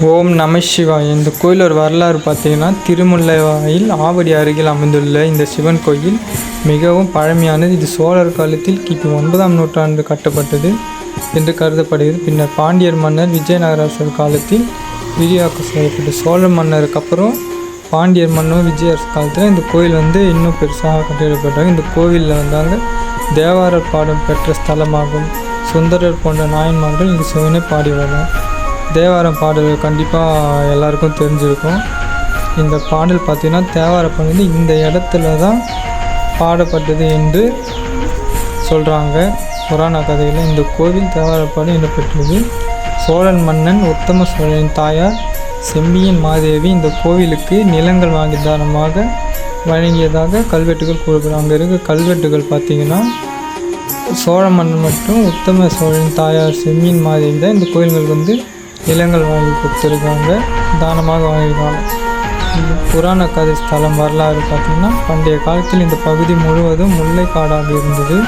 ஓம் நம சிவாய. இந்த கோயில் ஒரு வரலாறு பார்த்தீங்கன்னா, திருமுல்லைவாயில் ஆவடி அருகில் அமைந்துள்ள இந்த சிவன் கோயில் மிகவும் பழமையானது. இது சோழர் காலத்தில் கிபி 9ஆம் நூற்றாண்டு கட்டப்பட்டது என்று கருதப்படுகிறது. பின்னர் பாண்டியர் மன்னர் விஜயநகரரசர் காலத்தில் விரிவாக்கம் செய்யப்பட்டது. சோழர் மன்னருக்கு அப்புறம் பாண்டியர் மன்னர் விஜயரசு காலத்தில் இந்த கோயில் இன்னும் பெருசாக கட்டிடப்பட்டாங்க. இந்த கோவிலில் வந்தாங்க தேவாரர் பாடம் பெற்ற ஸ்தலமாகும். சுந்தரர் போன்ற நாயன்மார்கள் இங்கு சிவனை பாடி வரலாம். தேவாரம் பாடல் கண்டிப்பாக எல்லாருக்கும் தெரிஞ்சிருக்கும். இந்த பாடல் பார்த்திங்கன்னா தேவார பாடல் இந்த இடத்துல தான் பாடப்பட்டது என்று சொல்கிறாங்க. புராண கதையில் இந்த கோவில் தேவார பாடல் இடம்பெற்றது. சோழன் மன்னன் உத்தம சோழனின் தாயார் செம்பியன் மாதேவி இந்த கோவிலுக்கு நிலங்கள் வாங்கி தானமாக வழங்கியதாக கல்வெட்டுகள் கூறுகிறாங்க. அங்கே இருக்க கல்வெட்டுகள் பார்த்திங்கன்னா சோழ மன்னன் மற்றும் உத்தம சோழனின் தாயார் செம்பியன் மாதேவி தான் இந்த கோயில்களுக்கு நிலங்கள் வாங்கி கொடுத்துருக்காங்க, தானமாக வாங்கியிருக்காங்க. இந்த புராண கதை ஸ்தலம் வரலாறு பார்த்திங்கன்னா, பண்டைய காலத்தில் இந்த பகுதி முழுவதும் முல்லைக்காடாக இருந்தது.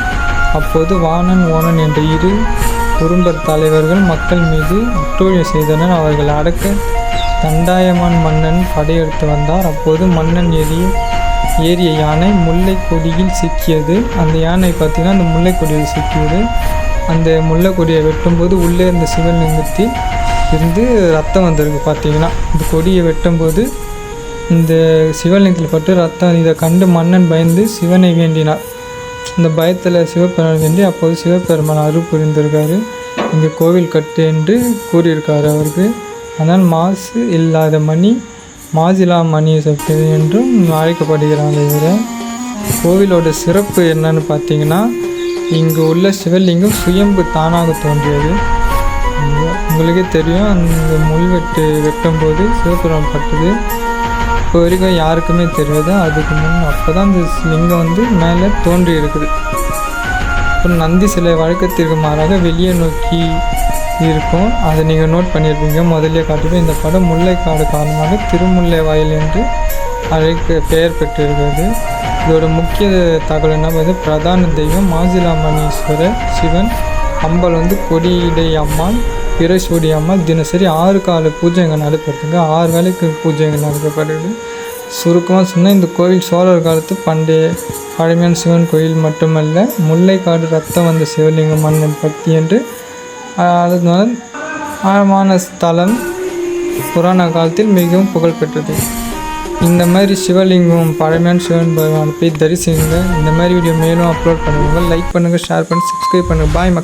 அப்போது வாணன் ஓணன் என்ற இரு குறும்பர் தலைவர்கள் மக்கள் மீது அட்டூழியம் செய்தனர். அவர்கள் அடக்க தண்டாயமான் மன்னன் படையெடுத்து வந்தார். அப்போது மன்னன் ஏறிய யானை முல்லை கொடியில் சிக்கியது. அந்த யானை பார்த்திங்கன்னா அந்த முல்லை கொடியில் சிக்கியது. அந்த முல்லை கொடியை வெட்டும்போது உள்ளே இருந்த சிவலிங்கத்தில் இருந்து ரத்தம் வந்திருக்கு. பார்த்திங்கன்னா இந்த கொடியை வெட்டும்போது இந்த சிவலிங்கத்தில் பட்டு ரத்தம். இதை கண்டு மன்னன் பயந்து சிவனை வேண்டினார். இந்த பயத்தில் சிவபெருமான் வேண்டி அப்போது சிவபெருமான் அருள் புரிந்திருக்காரு. இங்கே கோவில் கட்டு என்று கூறியிருக்காரு அவருக்கு. ஆனால் மாசு இல்லாத மணி மாசிலா மணி சக்தி என்றும் அழைக்கப்படுகிறாங்க. இவர் கோவிலோட சிறப்பு என்னன்னு பார்த்திங்கன்னா, இங்கு உள்ள சிவலிங்கம் சுயம்பு தானாக தோன்றியது. உங்களுக்கே தெரியும், அந்த வெட்டும்போது சிவபெருமான் பட்டது இப்போ வரைக்கும் யாருக்குமே தெரியாது. அதுக்கு அப்போ தான் அந்த லிங்கம் மேலே தோன்றி இருக்குது. அப்புறம் நந்தி சிலை வழக்கத்திற்கு மாறாக வெளியே நோக்கி இருக்கும். அதை நீங்கள் நோட் பண்ணியிருப்பீங்க, முதல்ல காட்டுவேன். இந்த படம் முல்லைக்காடு காரணமாக திருமுல்லை வாயில் என்று பெயர் பெற்றிருக்கிறது. இதோட முக்கிய தகவல் என்ன பார்த்தீங்கன்னா, பிரதான தெய்வம் மாசிலாமணீஸ்வரர் சிவன், அம்பாள் கொடியடை அம்மாள், பிரசோடி அம்மாள். தினசரி 6 கால பூஜைகள் நடைபெறுதுங்க. 6 வேளைக்கு பூஜைகள் நடத்தப்படுது. சுருக்கமாக சொன்னால் இந்த கோவில் சோழர் காலத்து பழமையான சிவன் கோயில் மட்டுமல்ல, முல்லைக்காடு ரத்தம் வந்த சிவலிங்கம் மன்னன் பக்தி என்று அதனால ஆழமான ஸ்தலம் புராண காலத்தில் மிகவும் புகழ்பெற்றது. இந்த மாதிரி சிவலிங்கம் பழமையான சிவன் பகவானை போய் தரிசிங்க. இந்த மாதிரி வீடியோ மேலும் அப்லோட் பண்ணுங்கள். லைக் பண்ணுங்கள், ஷேர் பண்ணுங்கள், சப்ஸ்கிரைப் பண்ணுங்கள். பாய்.